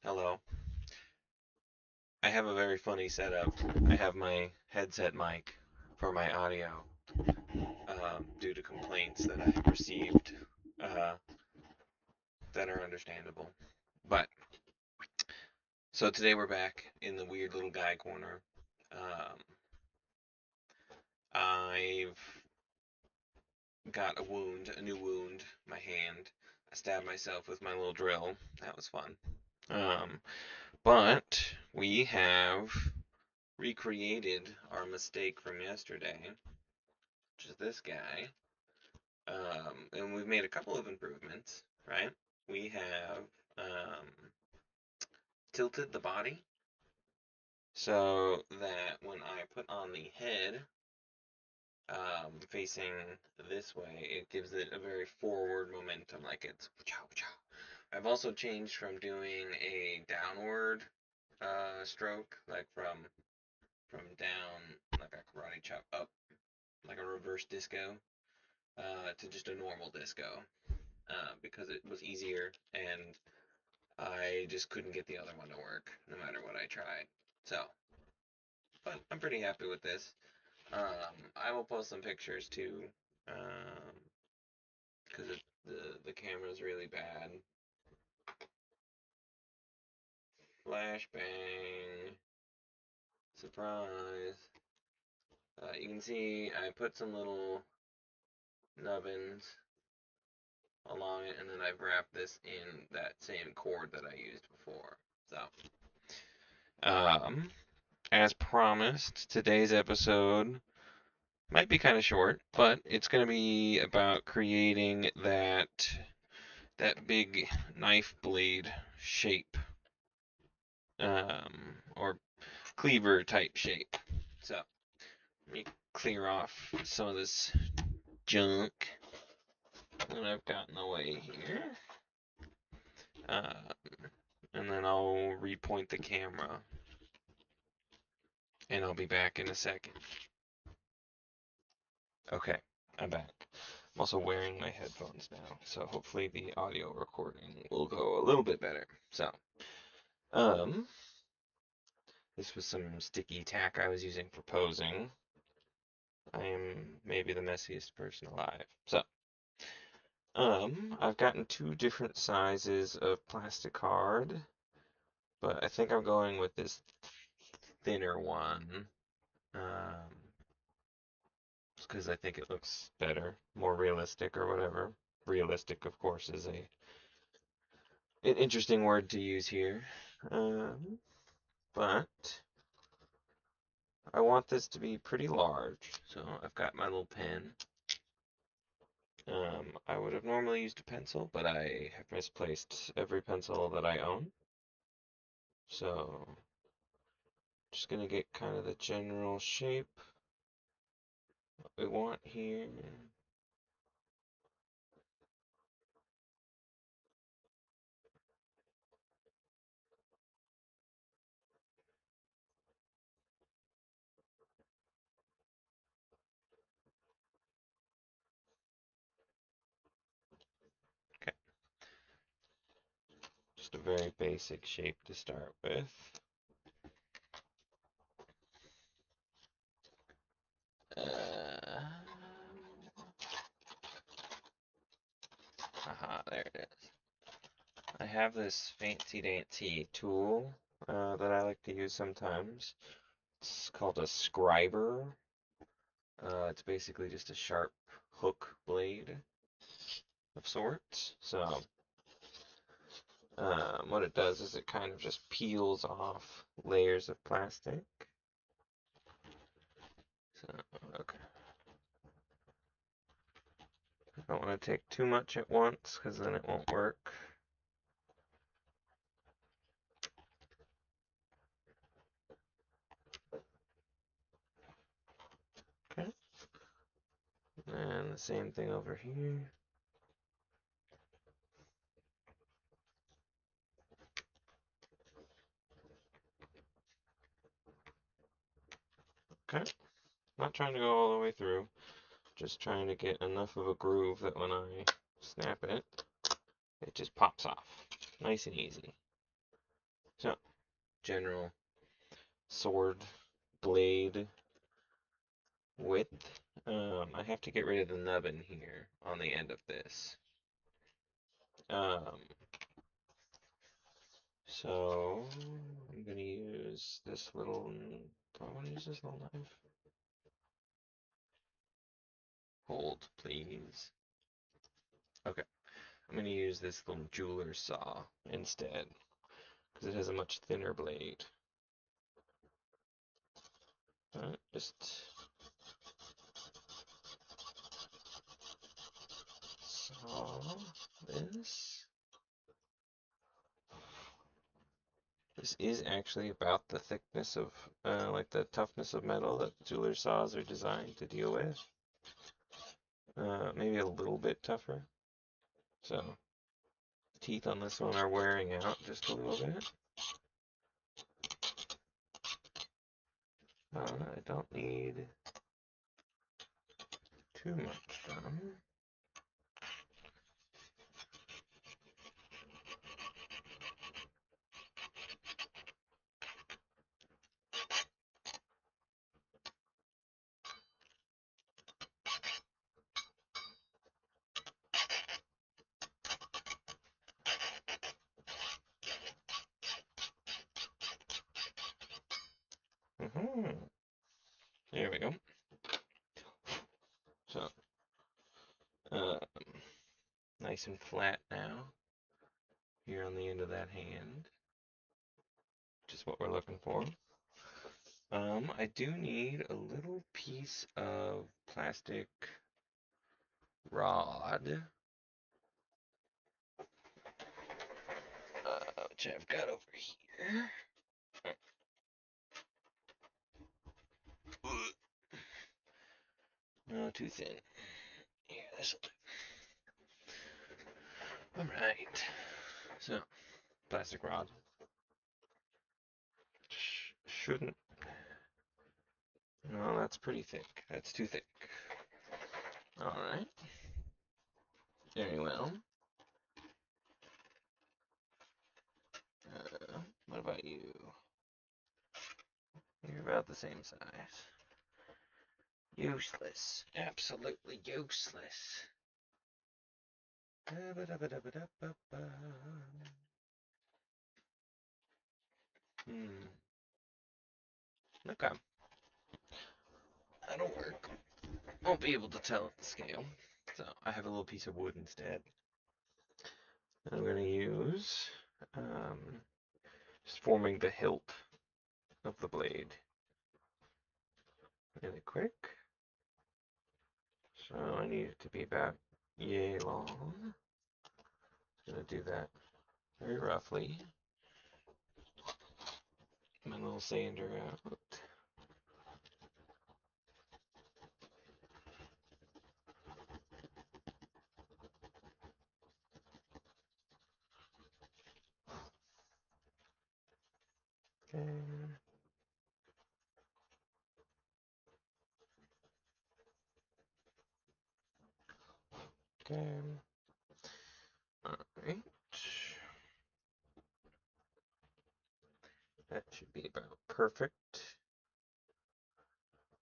Hello. I have a very funny setup. I have my headset mic for my audio due to complaints that I have received uh, that are understandable. But so today we're back in the weird little guy corner. Um, I've got a wound, a new wound, my hand. I stabbed myself with my little drill. That was fun. Um, but we have recreated our mistake from yesterday, which is this guy. And we've made a couple of improvements, right? We have tilted the body so that when I put on the head facing this way, it gives it a very forward momentum, like it's chow chow. I've also changed from doing a downward stroke, like from down, like a karate chop up, like a reverse disco, to just a normal disco, because it was easier and I just couldn't get the other one to work, no matter what I tried. So, but I'm pretty happy with this. I will post some pictures too, because the camera's really bad. Flashbang, surprise. You can see I put some little nubbins along it, and then I've wrapped this in that same cord that I used before. So, as promised, today's episode might be kind of short, but it's going to be about creating that big knife blade shape, or cleaver type shape. So let me clear off some of this junk that I've got in the way here, uh, and then I'll repoint the camera, and I'll be back in a second. Okay, I'm back. I'm also wearing my headphones now, so hopefully the audio recording will go a little bit better. So, um, this was some sticky tack I was using for posing. I am maybe the messiest person alive. So, I've gotten two different sizes of plastic card, but I think I'm going with this thinner one, because I think it looks better, more realistic or whatever. Realistic, of course, is an interesting word to use here. Um, but I want this to be pretty large, so I've got my little pen. I would have normally used a pencil, but I have misplaced every pencil that I own. So, just gonna get kind of the general shape we want here. Okay, just a very basic shape to start with. Aha, there it is. I have this fancy dancy tool that I like to use sometimes. It's called a scriber. It's basically just a sharp hook blade of sorts. So, what it does is it kind of just peels off layers of plastic. So, okay. I don't want to take too much at once because then it won't work. Okay. And the same thing over here. Okay. Not trying to go all the way through. Just trying to get enough of a groove that when I snap it, it just pops off. Nice and easy. So, general sword blade width. I have to get rid of the nubbin here on the end of this. Um, so I'm gonna use this little. Do I want to use this little knife? Hold, please. Okay, I'm gonna use this little jeweler saw instead because it has a much thinner blade. Just saw this. This is actually about the thickness of, like the toughness of metal that jeweler saws are designed to deal with. Maybe a little bit tougher. So, teeth on this one are wearing out just a little bit. I don't need too much done. There we go. So, uh, nice and flat now. Here on the end of that hand, which is what we're looking for. I do need a little piece of plastic rod, which I've got over here. No, too thin. Here, this'll do. Alright. So, plastic rod. Shouldn't. No, that's pretty thick. That's too thick. Alright. Very well. What about you? You're about the same size. Useless. Absolutely useless. Okay. That'll work. Won't be able to tell at the scale. So I have a little piece of wood instead. I'm going to use just forming the hilt of the blade really quick. So I need it to be about yay long. I'm going to do that very roughly. My little sander out. Okay. Okay. Alright. That should be about perfect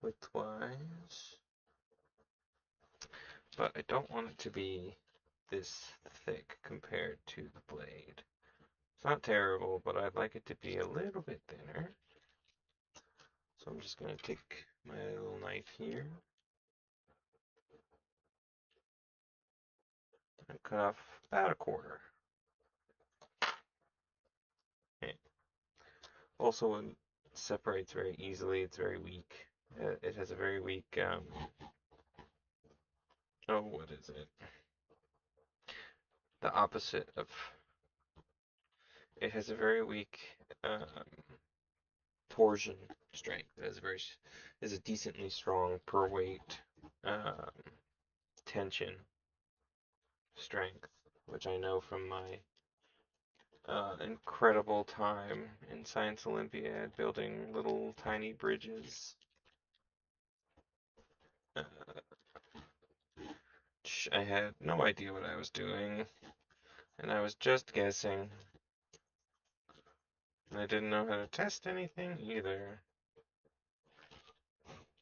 width-wise. But I don't want it to be this thick compared to the blade. It's not terrible, but I'd like it to be a little bit thinner. So I'm just going to take my little knife here and cut off about a quarter. Okay. Also, it separates very easily. It's very weak. It has a very weak, oh, what is it? The opposite of, it has a very weak torsion strength. It has is a decently strong per weight tension strength, which I know from my incredible time in Science Olympiad building little tiny bridges. I had no idea what I was doing, and I was just guessing. I didn't know how to test anything either.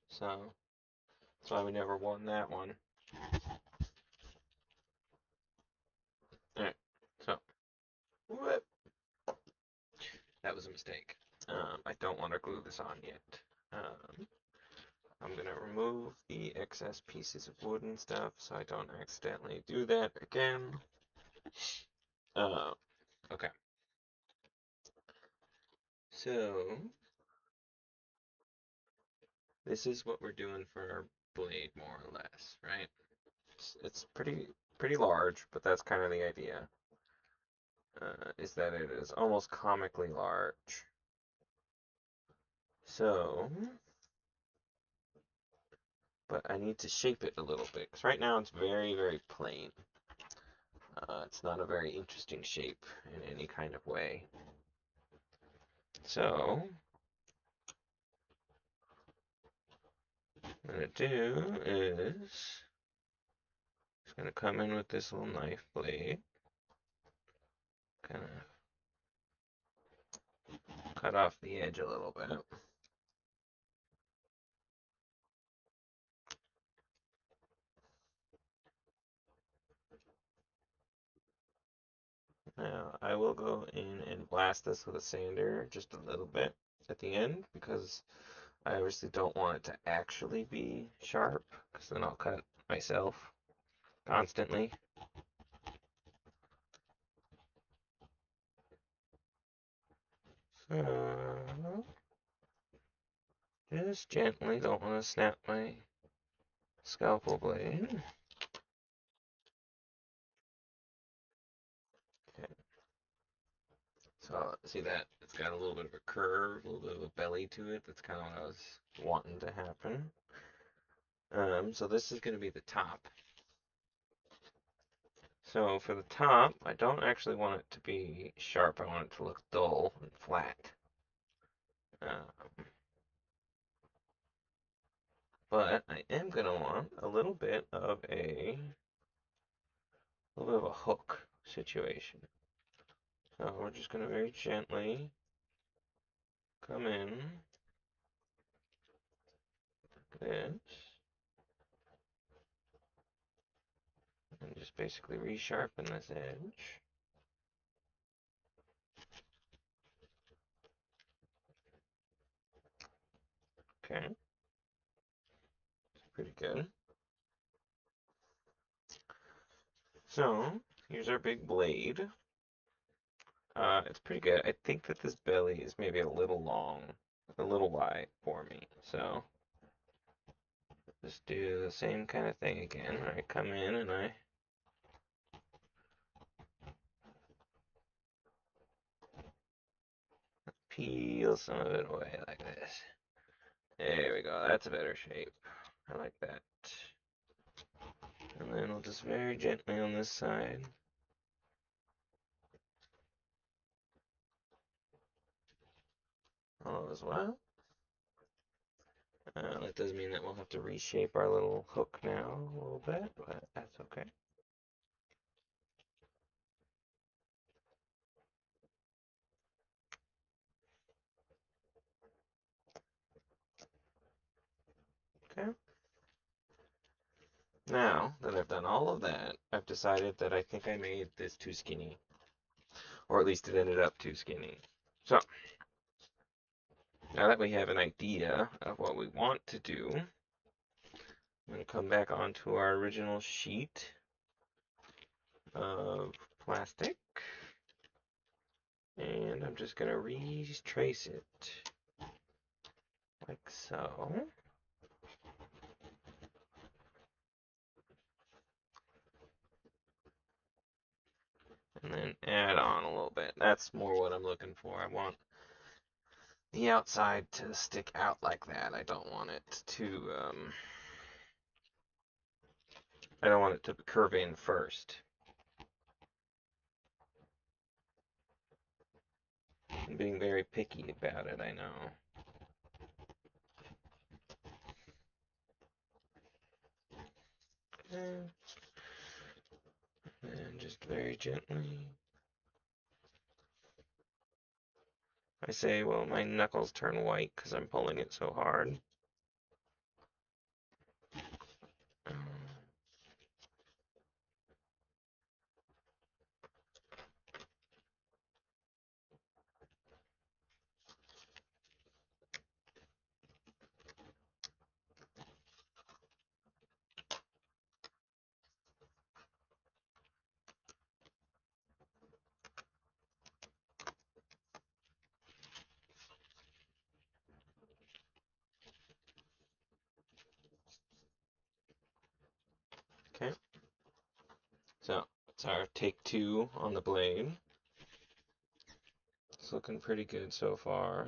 So, that's why we never won that one. Alright, so, whoop. That was a mistake. I don't want to glue this on yet. I'm gonna remove the excess pieces of wood and stuff so I don't accidentally do that again. Okay. So, this is what we're doing for our blade, more or less, right? It's pretty large, but that's kind of the idea. Is that it is almost comically large. So, but I need to shape it a little bit, because right now it's very, very plain. It's not a very interesting shape in any kind of way. So, what I'm going to do is, just going to come in with this little knife blade, kind of cut off the edge a little bit. Now, I will go in and blast this with a sander just a little bit at the end because I obviously don't want it to actually be sharp because then I'll cut myself constantly. So, just gently, don't want to snap my scalpel blade. Okay. So, see that? It's got a little bit of a curve, a little bit of a belly to it. That's kind of what I was wanting to happen. So this is going to be the top. So for the top, I don't actually want it to be sharp. I want it to look dull and flat. Um, but I am going to want a little bit of a hook situation. So we're just going to very gently come in like this and just basically resharpen this edge. Okay, pretty good. So here's our big blade. It's pretty good. I think that this belly is maybe a little long, a little wide for me. So just do the same kind of thing again. I come in and I peel some of it away like this. There we go. That's a better shape. I like that. And then we'll just very gently on this side. All as well. That does mean that we'll have to reshape our little hook now a little bit, but that's okay. Okay. Now that I've done all of that, I've decided that I think I made this too skinny. Or at least it ended up too skinny. So, now that we have an idea of what we want to do, I'm going to come back onto our original sheet of plastic. And I'm just going to retrace it like so. And then add on a little bit. That's more what I'm looking for. I want the outside to stick out like that. I don't want it to, I don't want it to curve in first. I'm being very picky about it, I know. Okay. And just very gently I say, well, my knuckles turn white because I'm pulling it so hard. Okay, so it's our take 2 on the blade. It's looking pretty good so far.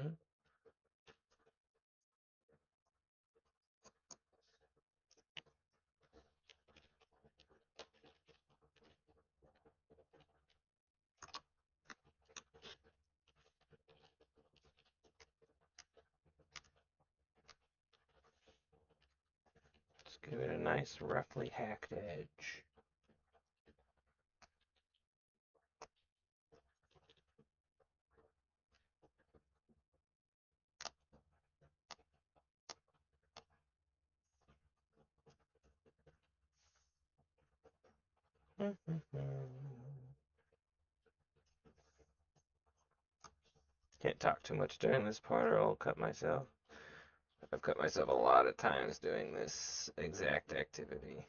Let's give it a nice roughly hacked edge. Can't talk too much during this part or I'll cut myself. I've cut myself a lot of times doing this exact activity.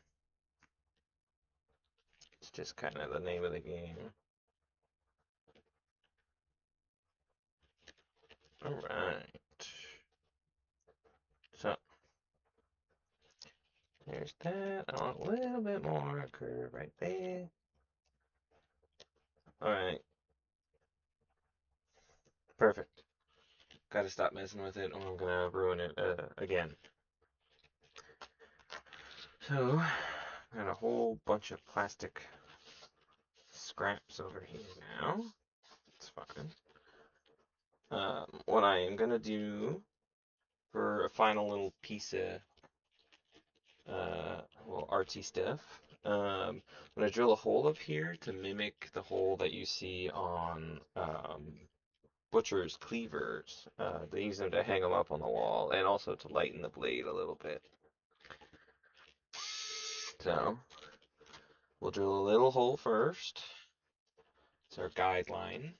It's just kind of the name of the game. Alright. So, there's that. I want a little bit more curve right there. Alright. Perfect. Gotta stop messing with it or I'm gonna ruin it again. So, got a whole bunch of plastic scraps over here now. It's fine. What I am gonna do for a final little piece of little artsy stuff, I'm gonna drill a hole up here to mimic the hole that you see on butcher's cleavers. They use them to hang them up on the wall and also to lighten the blade a little bit. So we'll drill a little hole first. It's our guideline.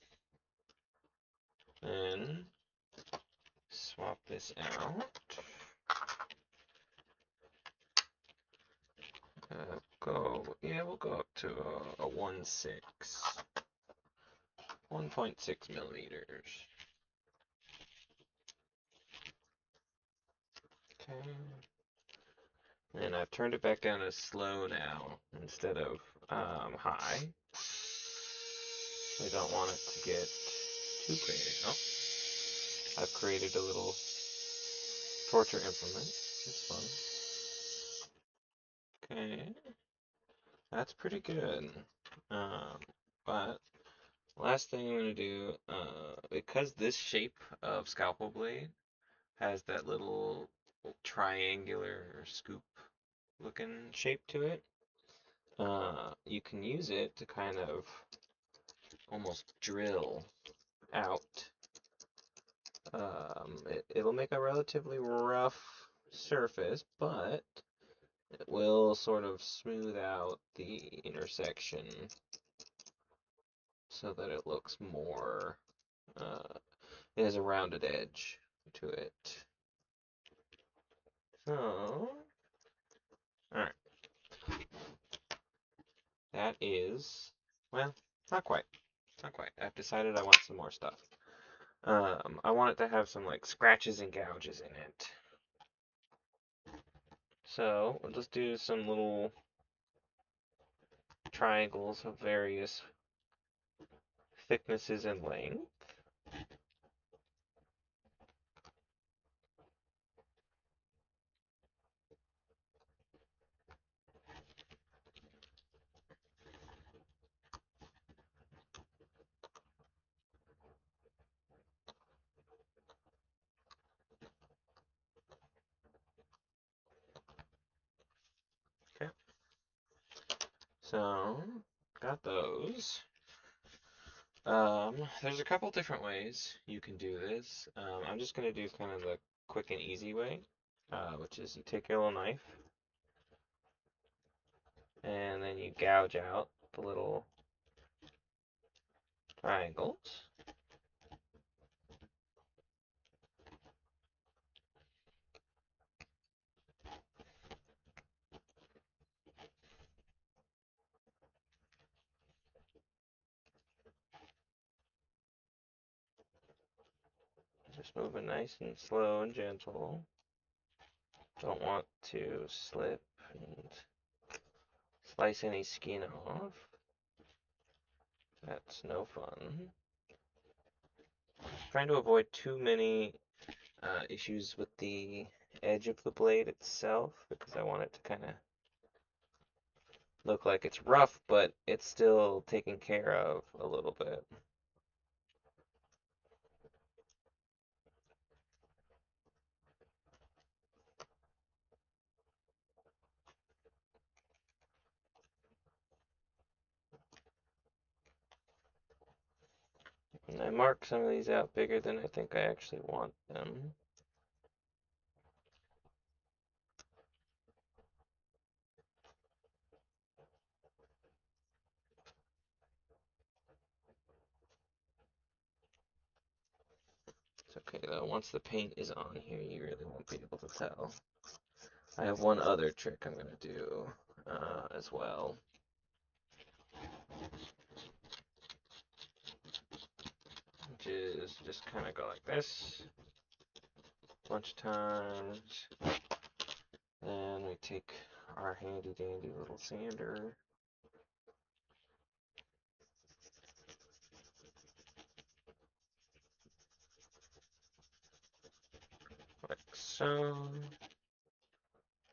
Then swap this out. We'll go up to a 1.6. 1.6 millimeters. Okay. And I've turned it back down to slow now instead of high. I don't want it to get too crazy. Oh, I've created a little torture implement, which is fun. Okay, that's pretty good. But last thing I'm gonna do, because this shape of scalpel blade has that little triangular scoop looking shape to it, you can use it to kind of almost drill out. It'll make a relatively rough surface, but it will sort of smooth out the intersection so that it looks more, it has a rounded edge to it. So, alright. That is, well, not quite. Not quite. I've decided I want some more stuff. I want it to have some like scratches and gouges in it. So we'll just do some little triangles of various thicknesses and length. Okay. So got those. There's a couple different ways you can do this. I'm just gonna do kind of the quick and easy way, which is you take your little knife and then you gouge out the little triangles. Just moving nice and slow and gentle. Don't want to slip and slice any skin off. That's no fun. Trying to avoid too many issues with the edge of the blade itself because I want it to kind of look like it's rough, but it's still taken care of a little bit. And I mark some of these out bigger than I think I actually want them. It's okay though, once the paint is on here, you really won't be able to tell. I have one other trick I'm going to do as well. Which is just kind of go like this a bunch of times. Then we take our handy dandy little sander. Like so.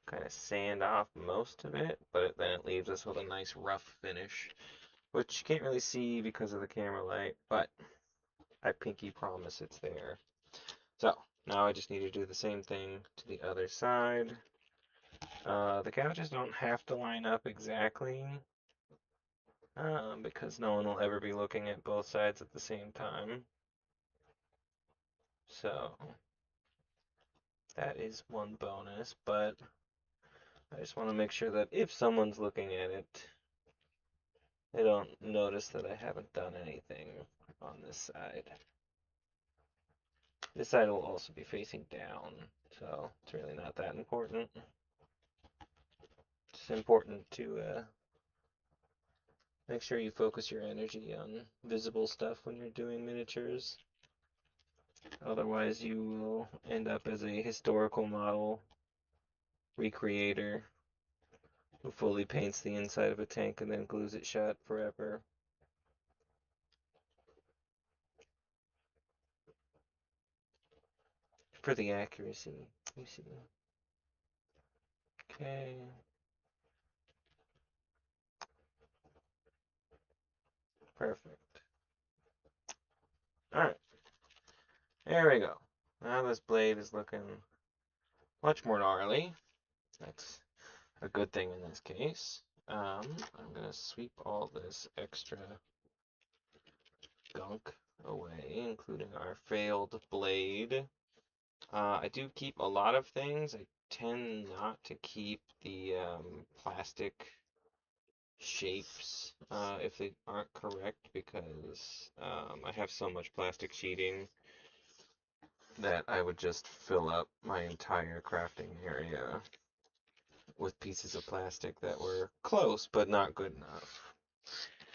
Kind of sand off most of it, but then it leaves us with a nice rough finish, which you can't really see because of the camera light, but I pinky promise it's there. So now I just need to do the same thing to the other side. The gouges don't have to line up exactly because no one will ever be looking at both sides at the same time. So that is one bonus, but I just want to make sure that if someone's looking at it, they don't notice that I haven't done anything on this side. This side will also be facing down, so it's really not that important. It's important to make sure you focus your energy on visible stuff when you're doing miniatures. Otherwise, you will end up as a historical model recreator who fully paints the inside of a tank and then glues it shut forever. For the accuracy, you see. Okay. Perfect. Alright. There we go. Now this blade is looking much more gnarly. That's a good thing in this case. I'm gonna sweep all this extra gunk away, including our failed blade. I do keep a lot of things. I tend not to keep the plastic shapes if they aren't correct because I have so much plastic sheeting that I would just fill up my entire crafting area with pieces of plastic that were close but not good enough.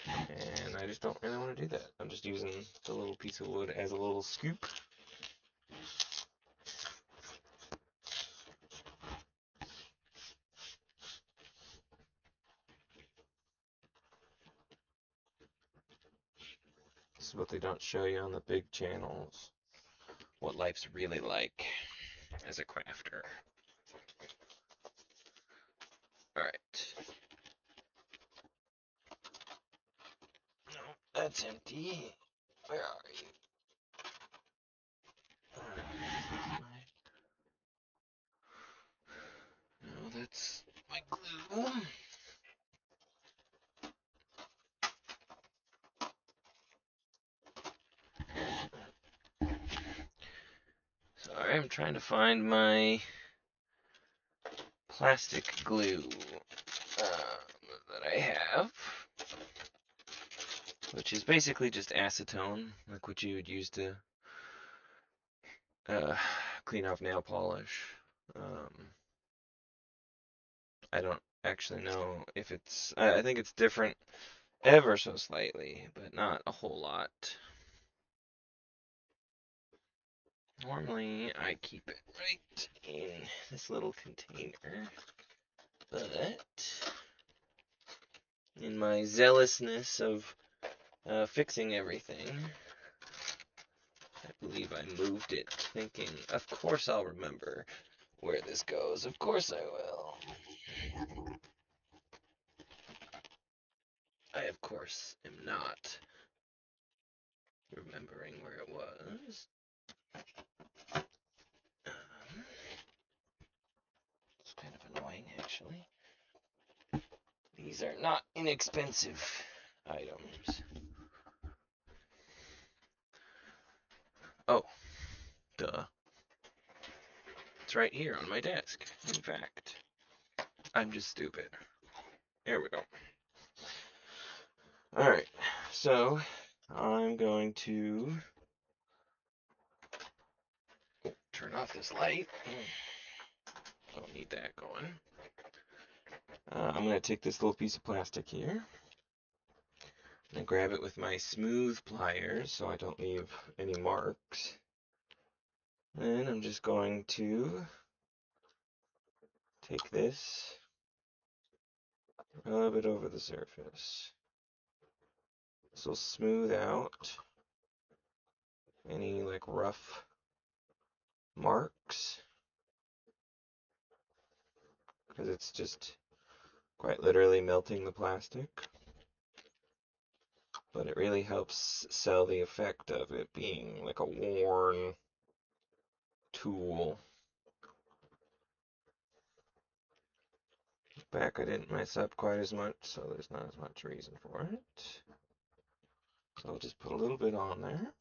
And I just don't really want to do that. I'm just using the little piece of wood as a little scoop. This is what they don't show you on the big channels. What life's really like as a crafter. Alright. No, that's empty. Where are you? No, that's my glue. Alright, I'm trying to find my plastic glue that I have, which is basically just acetone, like what you would use to clean off nail polish. I don't actually know if it's. I think it's different ever so slightly, but not a whole lot. Normally, I keep it right in this little container, but in my zealousness of fixing everything, I believe I moved it, thinking, of course I'll remember where this goes. Of course I will. I, of course, am not remembering where it was. It's kind of annoying, actually. These are not inexpensive items. Oh, duh. It's right here on my desk, in fact. I'm just stupid. There we go. Alright, so I'm going to turn off this light. Don't need that going. I'm going to take this little piece of plastic here and grab it with my smooth pliers so I don't leave any marks. And I'm just going to take this, rub it over the surface. This will smooth out any like rough marks because it's just quite literally melting the plastic. But it really helps sell the effect of it being like a worn tool. Back I didn't mess up quite as much, so there's not as much reason for it. So I'll just put a little bit on there.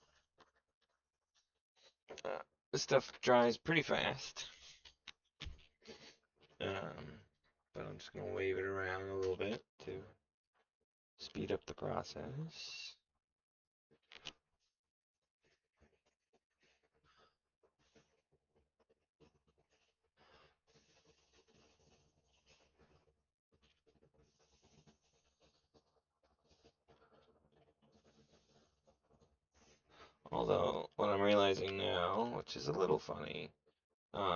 This stuff dries pretty fast. But I'm just going to wave it around a little bit to speed up the process. Although, what I'm realizing now, which is a little funny,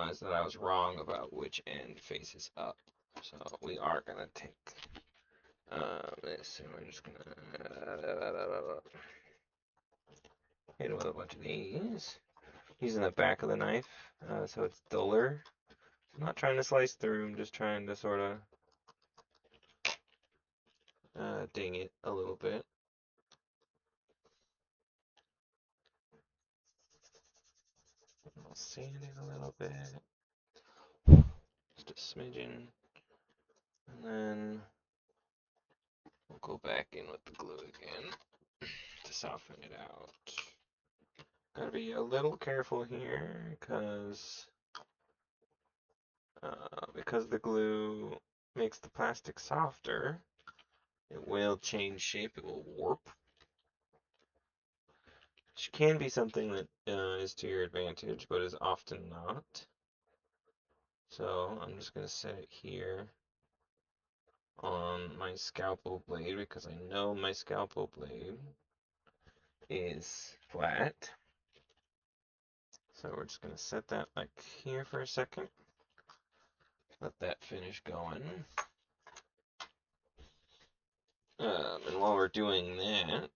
is that I was wrong about which end faces up. So we are going to take this, and we're just going to hit it with a bunch of these. Using the back of the knife, so it's duller. I'm not trying to slice through, I'm just trying to sort of ding it a little bit. I'll sand it a little bit, just a smidgen, and then we'll go back in with the glue again to soften it out. Gotta be a little careful here, because the glue makes the plastic softer, it will change shape, it will warp. Which can be something that is to your advantage, but is often not. So I'm just going to set it here on my scalpel blade because I know my scalpel blade is flat. So we're just going to set that like here for a second. Let that finish going. And while we're doing that,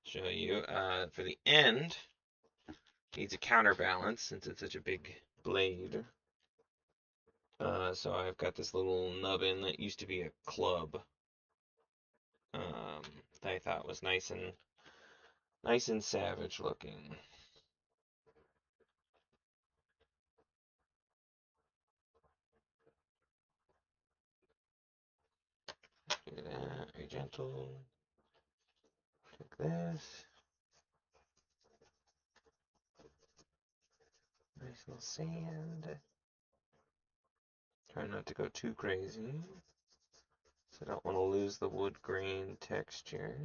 show you for the end, needs a counterbalance since it's such a big blade. So I've got this little nubbin that used to be a club that I thought was nice and savage looking. Do that, very gentle. Take this. Nice little sand. Try not to go too crazy. So I don't want to lose the wood grain texture.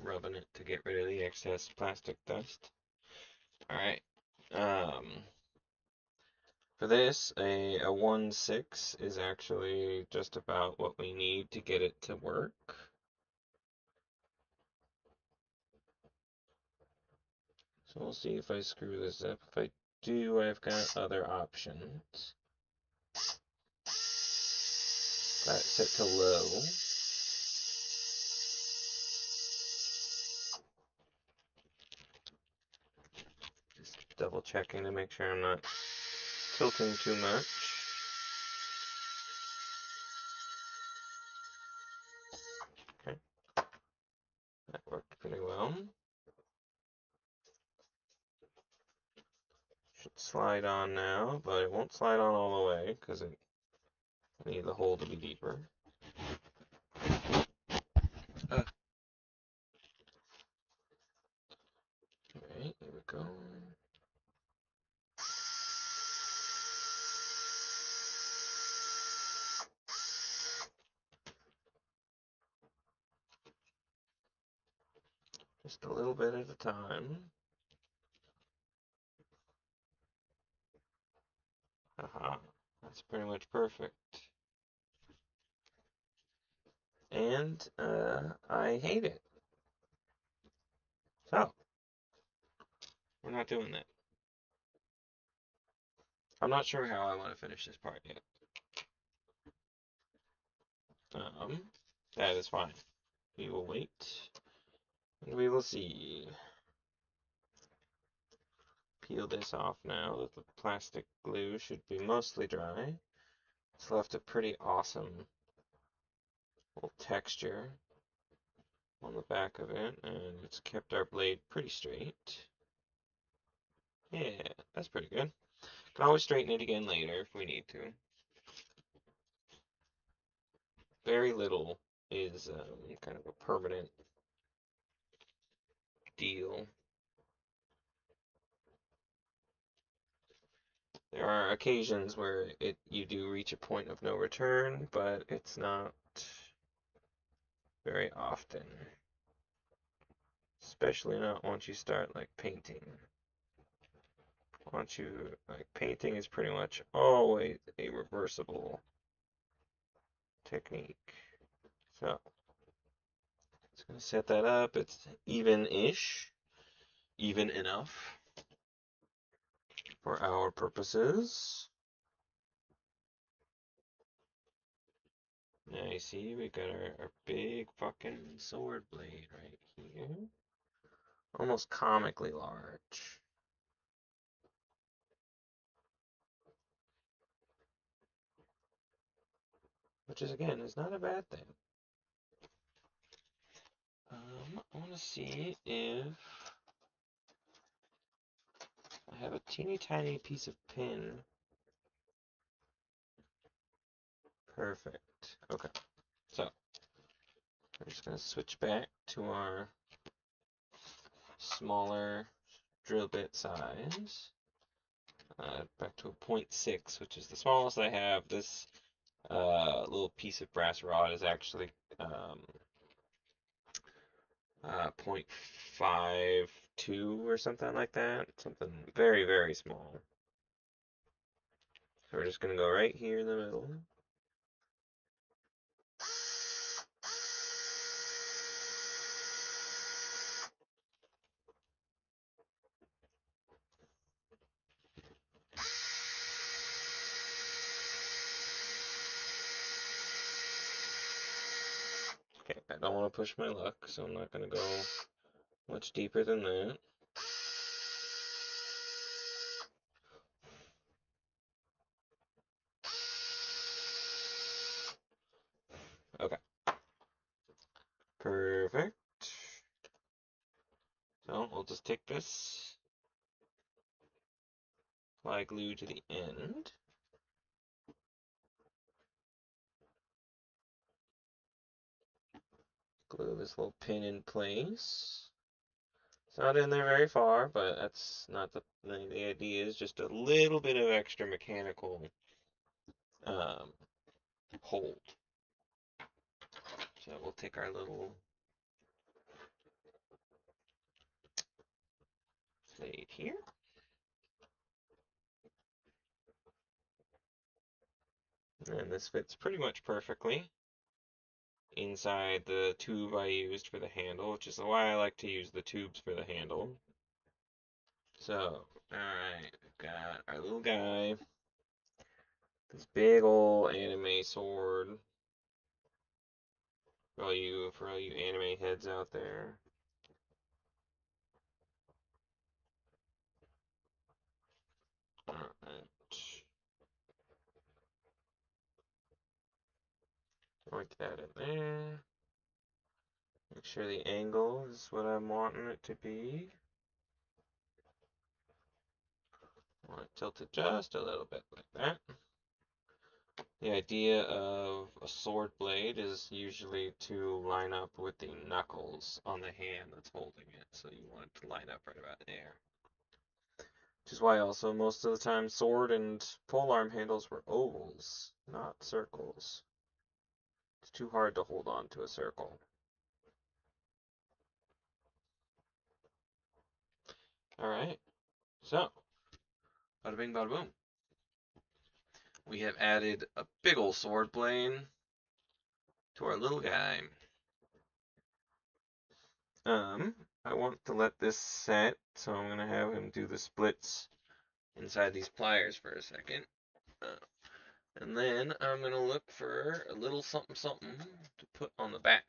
Rubbing it to get rid of the excess plastic dust. Alright. For this, a 1/6 is actually just about what we need to get it to work. So we'll see if I screw this up. If I do, I've got other options. Got it set to low. Just double checking to make sure I'm not tilting too much. Okay. That worked pretty well. Should slide on now, but it won't slide on all the way because I need the hole to be deeper. Alright, here we go. Just a little bit at a time. Haha, that's pretty much perfect. And I hate it. So, we're not doing that. I'm not sure how I want to finish this part yet. That is fine. We will wait, and we will see. Peel this off now that the plastic glue should be mostly dry. It's left a pretty awesome little texture on the back of it, and it's kept our blade pretty straight. Yeah, that's pretty good. Can always straighten it again later if we need to. Very little is kind of a permanent deal. There are occasions where you do reach a point of no return, but it's not very often. Especially not once you start like painting. Once you like painting is pretty much always a reversible technique. So just gonna set that up. It's even-ish, even enough for our purposes. Now you see we got our big fucking sword blade right here. Almost comically large. Which is again is not a bad thing. I want to see if I have a teeny tiny piece of pin. Perfect. Okay. So we're just gonna switch back to our smaller drill bit size. Back to a 0.6, which is the smallest I have. This little piece of brass rod is actually 0.52 or something like that. Something very, very small. So we're just going to go right here in the middle. Okay, I don't want to push my luck, so I'm not going to go much deeper than that. Okay. Perfect. just take this, apply glue to the end. Glue this little pin in place. It's not in there very far, but that's not the idea is just a little bit of extra mechanical um, hold. So we'll take our little blade here. And this fits pretty much perfectly inside the tube I used for the handle, which is why I like to use the tubes for the handle. So, alright, we've got our little guy. This big old anime sword. For all you anime heads out there. Alright. Like that in there. Make sure the angle is what I'm wanting it to be. I want it tilted just a little bit like that. The idea of a sword blade is usually to line up with the knuckles on the hand that's holding it. So you want it to line up right about there. Which is why also most of the time sword and polearm handles were ovals, not circles. It's too hard to hold on to a circle. Alright, so, bada bing bada boom. We have added a big ol' sword blade to our little guy. I want to let this set, so I'm gonna have him do the splits inside these pliers for a second. And then I'm gonna look for a little something something to put on the back.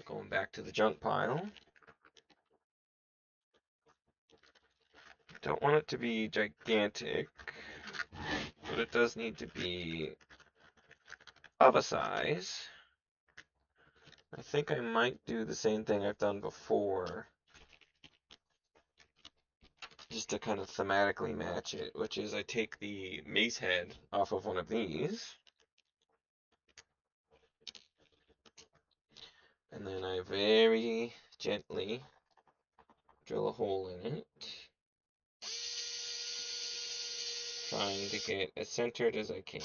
Going back to the junk pile. Don't want it to be gigantic, but it does need to be of a size. I think I might do the same thing I've done before, just to kind of thematically match it, which is I take the mace head off of one of these, and then I very gently drill a hole in it, trying to get as centered as I can.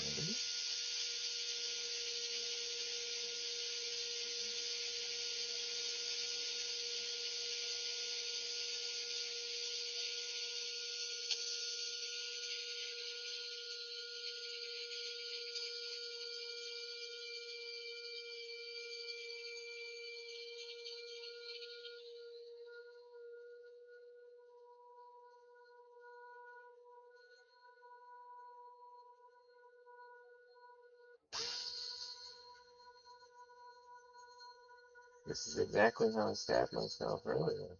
This is exactly how I stabbed myself earlier.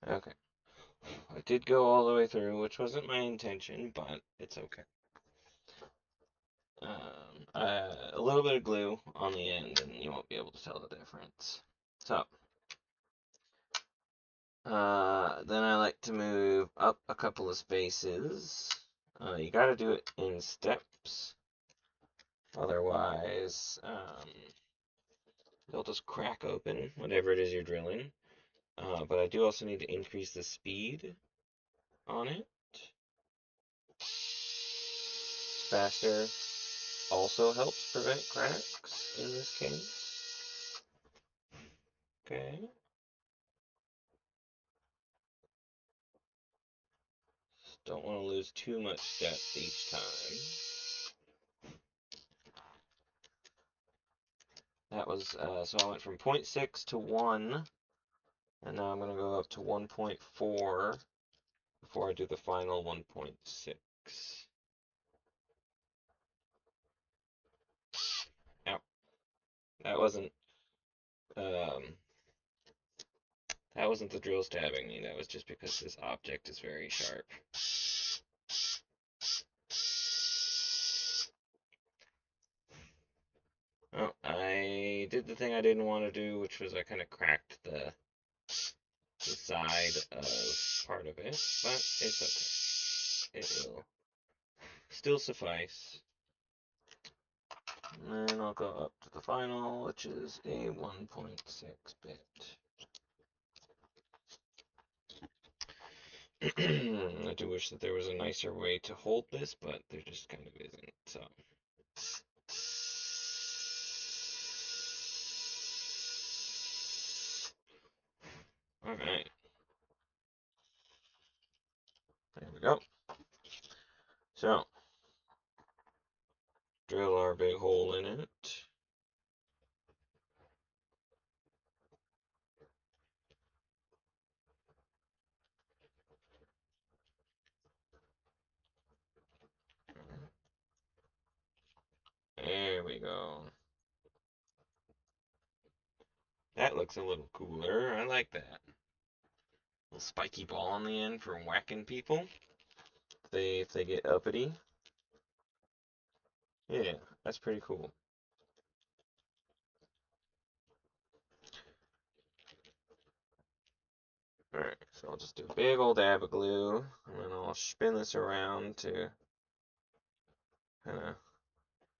Okay. I did go all the way through, which wasn't my intention, but it's okay. A little bit of glue on the end, and you won't be able to tell the difference. So, then I like to move up a couple of spaces. You gotta do it in steps, otherwise, they'll just crack open whatever it is you're drilling. But I do also need to increase the speed on it. Faster also helps prevent cracks in this case. Okay. Just don't want to lose too much depth each time. That was, so I went from 0.6 to 1, and now I'm going to go up to 1.4 before I do the final 1.6. Ow. That wasn't, um, That wasn't the drill stabbing me, that was just because this object is very sharp. Oh, I did the thing I didn't want to do, which was I kind of cracked the side of part of it, but it's okay. It will still suffice. And then I'll go up to the final, which is a 1.6 bit. I do wish that there was a nicer way to hold this, but there just kind of isn't, so. Alright. There we go. So, drill our big hole in it. There we go. That looks a little cooler. I like that. Little spiky ball on the end for whacking people. If they get uppity. Yeah, that's pretty cool. Alright, so I'll just do a big old dab of glue, and then I'll spin this around to kind of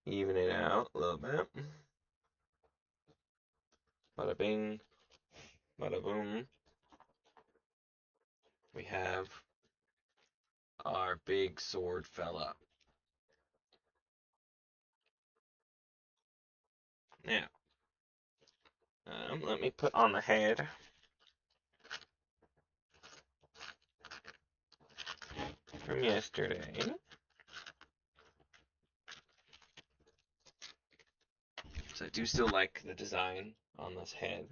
even it out a little bit. Bada bing, bada boom. We have our big sword fella. Now, let me put on the head. From yesterday. So I do still like the design on this head.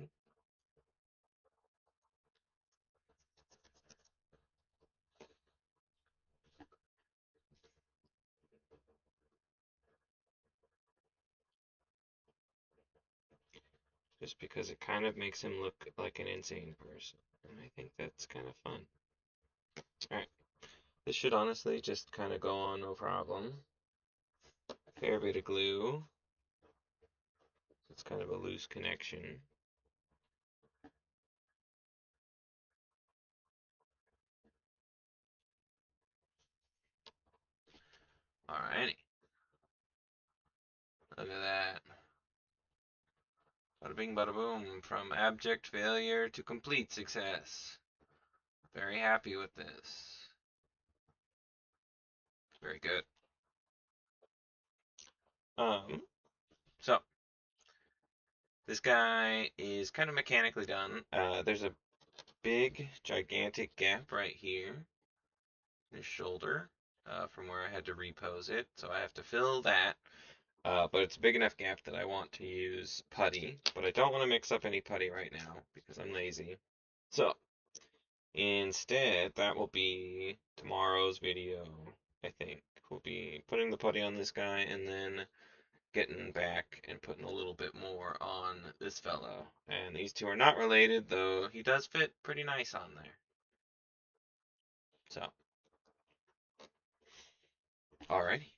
Just because it kind of makes him look like an insane person. And I think that's kind of fun. Alright. This should honestly just kind of go on no problem. Fair bit of glue. It's kind of a loose connection. Alrighty. Look at that. Bada bing, bada boom. From abject failure to complete success. Very happy with this. Very good. So this guy is kind of mechanically done. There's a big, gigantic gap right here in his shoulder from where I had to repose it. So I have to fill that. But it's a big enough gap that I want to use putty. But I don't want to mix up any putty right now because I'm lazy. So instead, that will be tomorrow's video, I think. We'll be putting the putty on this guy and then getting back and putting a little bit more on this fellow. And these two are not related, though he does fit pretty nice on there. So, alrighty.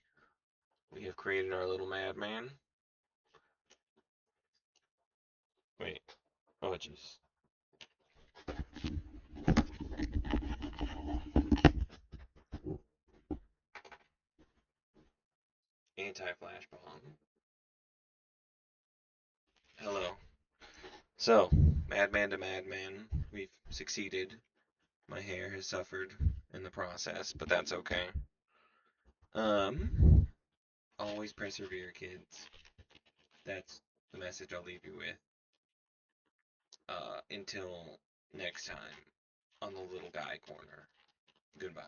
We have created our little madman. Wait. Oh, jeez. Anti-flash bomb. Hello. So, madman to madman. We've succeeded. My hair has suffered in the process, but that's okay. Always persevere, kids. That's the message I'll leave you with. Until next time on the Little Guy Corner. Goodbye.